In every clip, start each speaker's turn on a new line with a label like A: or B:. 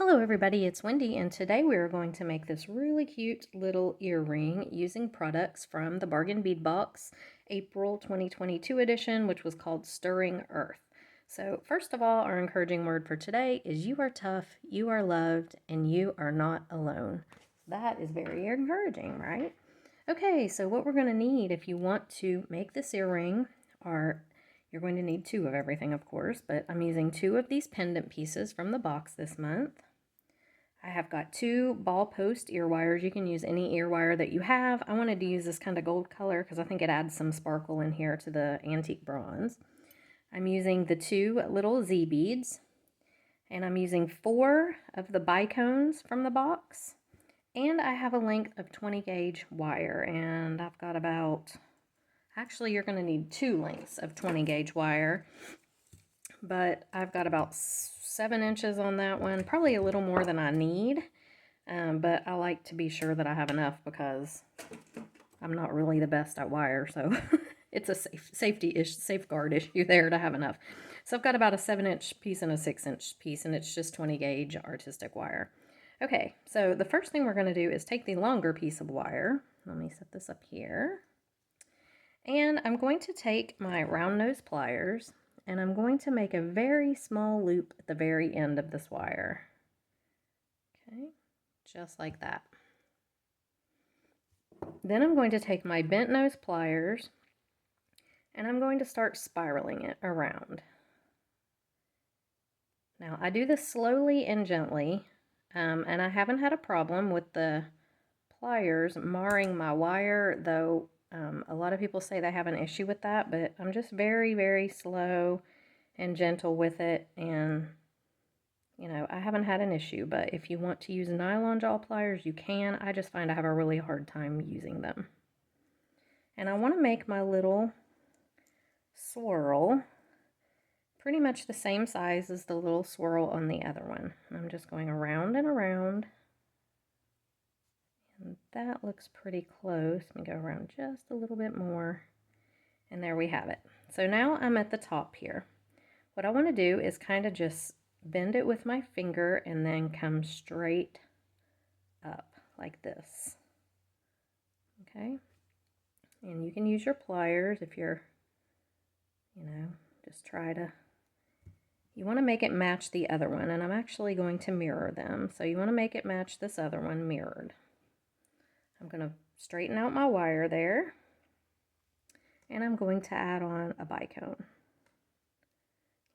A: Hello everybody, it's Wendy, and today we are going to make this really cute little earring using products from the Bargain Bead Box April 2022 edition, which was called Stirring Earth. So first of all, our encouraging word for today is you are tough, you are loved, and you are not alone. That is very encouraging, right? Okay, so what we're going to need if you want to make this earring are you're going to need two of everything, of course, but I'm using two of these pendant pieces from the box this month. I have got two ball post ear wires. You can use any ear wire that you have. I wanted to use this kind of gold color because I think it adds some sparkle in here to the antique bronze. I'm using the two little Z beads, and I'm using 4 of the bicones from the box, and I have a length of 20 gauge wire, and I've got about, actually you're going to need 2 lengths of 20 gauge wire, but I've got about 7 inches on that one, probably a little more than I need, but I like to be sure that I have enough because I'm not really the best at wire, so it's a safeguard issue there to have enough. So I've got about a 7-inch piece and a 6-inch piece, and it's just 20 gauge artistic wire. Okay, so the first thing we're going to do is take the longer piece of wire. Let me set this up here. And I'm going to take my round nose pliers, and I'm going to make a very small loop at the very end of this wire. Okay, just like that. Then I'm going to take my bent nose pliers, and I'm going to start spiraling it around. Now I do this slowly and gently, and I haven't had a problem with the pliers marring my wire, though a lot of people say they have an issue with that, but I'm just very, very slow and gentle with it, and you know, I haven't had an issue. But if you want to use nylon jaw pliers, you can. I just find I have a really hard time using them. And I want to make my little swirl pretty much the same size as the little swirl on the other one. And I'm just going around and around. And that looks pretty close. Let me go around just a little bit more. And there we have it. So now I'm at the top here. What I want to do is kind of just bend it with my finger and then come straight up like this. Okay? And you can use your pliers if you're, just try to, you want to make it match the other one, and I'm actually going to mirror them. So you want to make it match this other one mirrored. I'm going to straighten out my wire there, and I'm going to add on a bicone.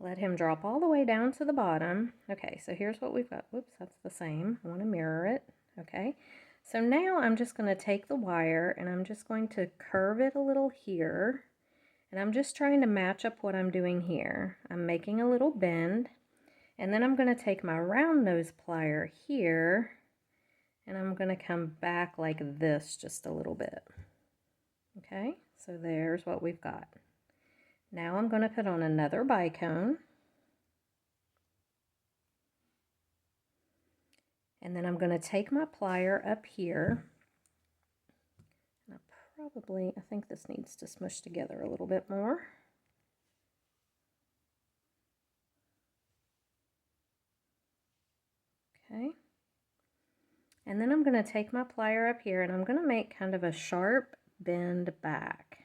A: Let him drop all the way down to the bottom. Okay, so here's what we've got. Whoops, that's the same. I want to mirror it. Okay, so now I'm just going to take the wire and I'm just going to curve it a little here. And I'm just trying to match up what I'm doing here. I'm making a little bend, and then I'm going to take my round nose plier here, and I'm going to come back like this just a little bit. Okay, so there's what we've got. Now I'm going to put on another bicone, and then I'm going to take my plier up here. I think this needs to smush together a little bit more. Okay. And then I'm going to take my plier up here and I'm going to make kind of a sharp bend back.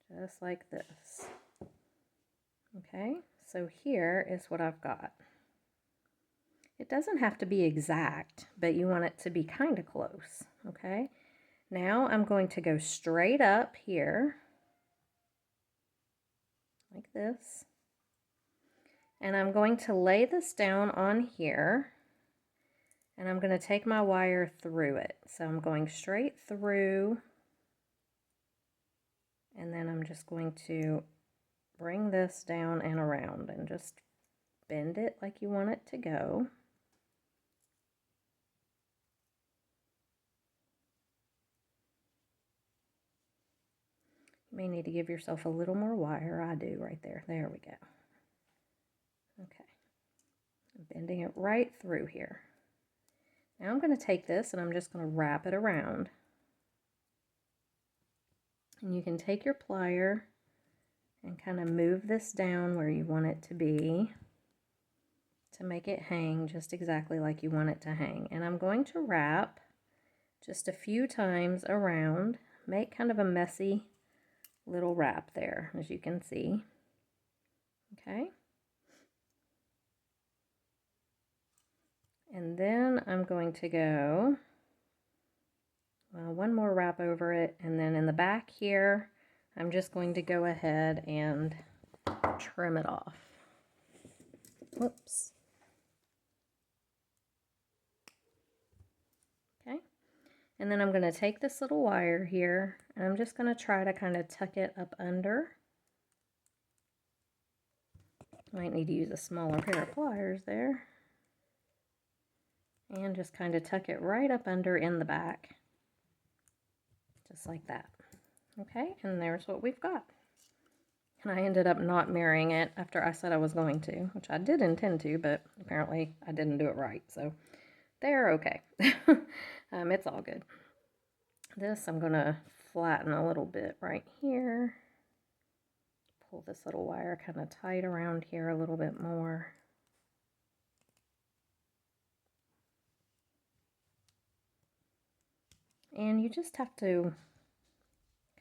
A: Just like this. Okay, so here is what I've got. It doesn't have to be exact, but you want it to be kind of close. Okay, now I'm going to go straight up here, like this. And I'm going to lay this down on here. And I'm going to take my wire through it. So I'm going straight through, and then I'm just going to bring this down and around and just bend it like you want it to go. You may need to give yourself a little more wire. I do right there. There we go. Okay. I'm bending it right through here. Now I'm going to take this and I'm just going to wrap it around. And you can take your plier and kind of move this down where you want it to be to make it hang just exactly like you want it to hang. And I'm going to wrap just a few times around, make kind of a messy little wrap there, as you can see. Okay. And then I'm going to go one more wrap over it, and then in the back here, I'm just going to go ahead and trim it off. Whoops. Okay. And then I'm going to take this little wire here, and I'm just going to try to kind of tuck it up under. Might need to use a smaller pair of pliers there. And just kind of tuck it right up under in the back. Just like that. Okay, and there's what we've got. And I ended up not mirroring it after I said I was going to, which I did intend to, but apparently I didn't do it right. So they're okay. It's all good. This I'm going to flatten a little bit right here. Pull this little wire kind of tight around here a little bit more. And you just have to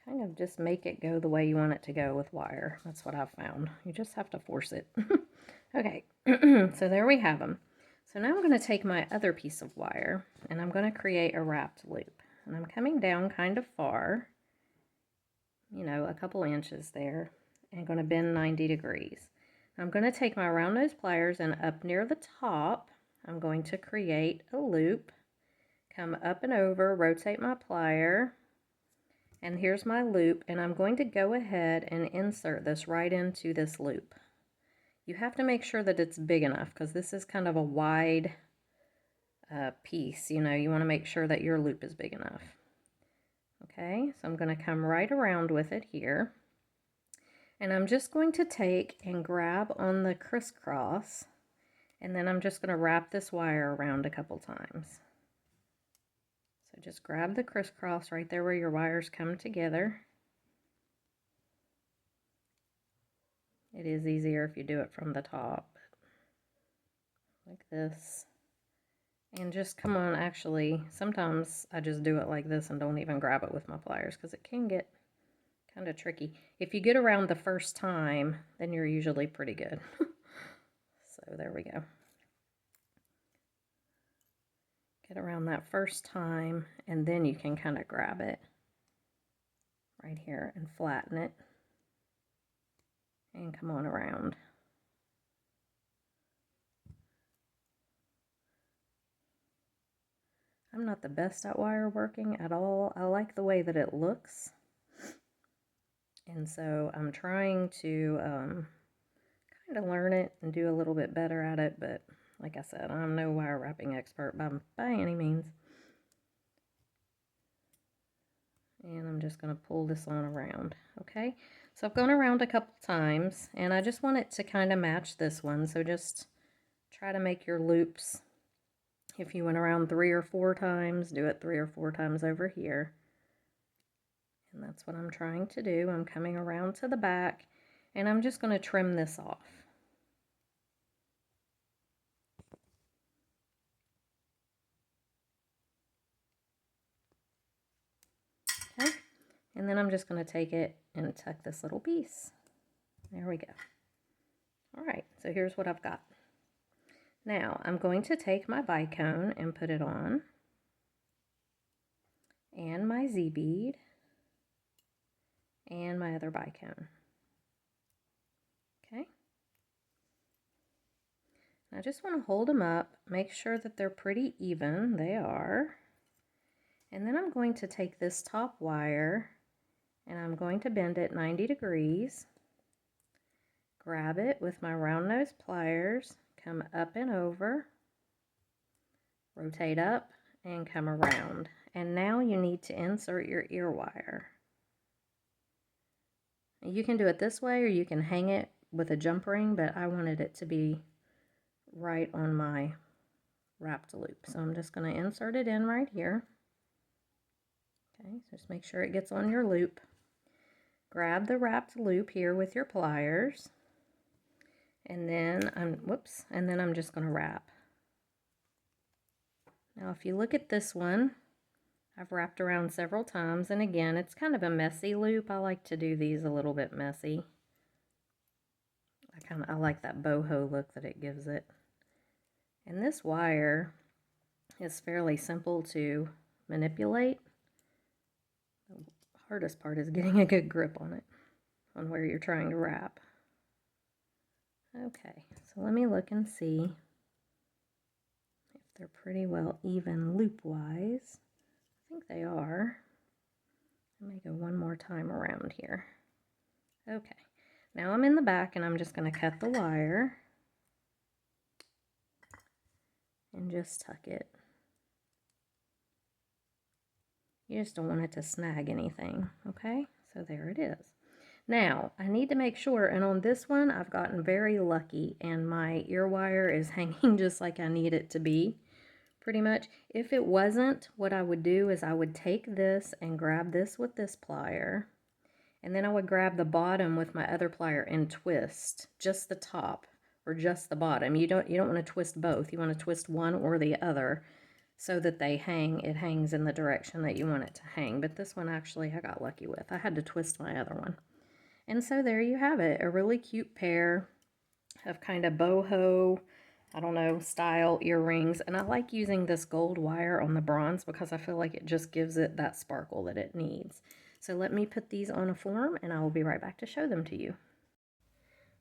A: kind of just make it go the way you want it to go with wire. That's what I've found. You just have to force it. Okay, so there we have them. So now I'm going to take my other piece of wire and I'm going to create a wrapped loop. And I'm coming down kind of far, you know, a couple inches there, and going to bend 90 degrees. I'm going to take my round nose pliers, and up near the top, I'm going to create a loop, come up and over, rotate my plier, and here's my loop, and I'm going to go ahead and insert this right into this loop. You have to make sure that it's big enough, because this is kind of a wide piece. You know, you want to make sure that your loop is big enough. Okay, so I'm going to come right around with it here. And I'm just going to take and grab on the crisscross, and then I'm just going to wrap this wire around a couple times. So just grab the crisscross right there where your wires come together. It is easier if you do it from the top, like this. And just come on, actually, sometimes I just do it like this and don't even grab it with my pliers because it can get kind of tricky. If you get around the first time, then you're usually pretty good. So there we go. Get around that first time, and then you can kind of grab it right here and flatten it and come on around. I'm not the best at wire working at all. I like the way that it looks, and so I'm trying to kind of learn it and do a little bit better at it, but like I said, I'm no wire wrapping expert by any means. And I'm just going to pull this on around. Okay, so I've gone around a couple times, and I just want it to kind of match this one, so just try to make your loops. If you went around 3 or 4 times, do it 3 or 4 times over here. And that's what I'm trying to do. I'm coming around to the back, and I'm just going to trim this off. Okay, and then I'm just going to take it and tuck this little piece. There we go. All right, so here's what I've got. Now I'm going to take my bicone and put it on, and my Z-bead, and my other bicone. Okay. I just want to hold them up, make sure that they're pretty even. They are. And then I'm going to take this top wire and I'm going to bend it 90 degrees. Grab it with my round nose pliers, come up and over, rotate up, and come around. And now you need to insert your ear wire. You can do it this way, or you can hang it with a jump ring, but I wanted it to be right on my wrapped loop. So I'm just going to insert it in right here. Okay, so just make sure it gets on your loop. Grab the wrapped loop here with your pliers, And then I'm just going to wrap. Now if you look at this one, I've wrapped around several times, and again, it's kind of a messy loop. I like to do these a little bit messy. I like that boho look that it gives it. And this wire is fairly simple to manipulate. The hardest part is getting a good grip on it, on where you're trying to wrap. Okay, so let me look and see if they're pretty well even loop-wise. I think they are. Let me go one more time around here. Okay, now I'm in the back and I'm just going to cut the wire and just tuck it. You just don't want it to snag anything, okay? So there it is. Now, I need to make sure, and on this one, I've gotten very lucky, and my ear wire is hanging just like I need it to be, pretty much. If it wasn't, what I would do is I would take this and grab this with this plier, and then I would grab the bottom with my other plier and twist just the top or just the bottom. You don't want to twist both. You want to twist one or the other so that they hang. It hangs in the direction that you want it to hang. But this one actually I got lucky with. I had to twist my other one. And so there you have it, a really cute pair of kind of boho, I don't know, style earrings. And I like using this gold wire on the bronze because I feel like it just gives it that sparkle that it needs. So let me put these on a form and I will be right back to show them to you.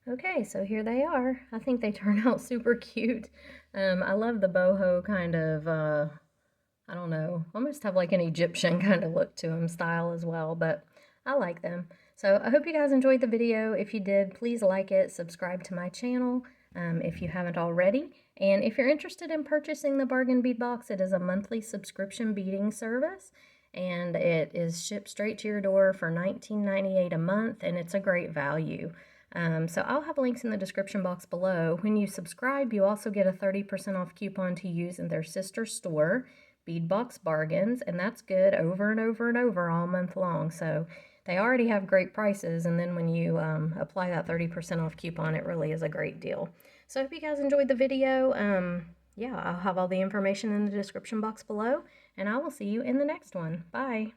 A: Okay, so here they are. I think they turn out super cute. I love the boho kind of, I don't know, almost have like an Egyptian kind of look to them style as well, but I like them. So I hope you guys enjoyed the video. If you did, please like it, subscribe to my channel if you haven't already. And if you're interested in purchasing the Bargain Bead Box, it is a monthly subscription beading service. And it is shipped straight to your door for $19.98 a month, and it's a great value. So I'll have links in the description box below. When you subscribe, you also get a 30% off coupon to use in their sister store, Bead Box Bargains, and that's good over and over and over all month long. So they already have great prices, and then when you apply that 30% off coupon, it really is a great deal. So I hope you guys enjoyed the video. Yeah, I'll have all the information in the description box below, and I will see you in the next one. Bye.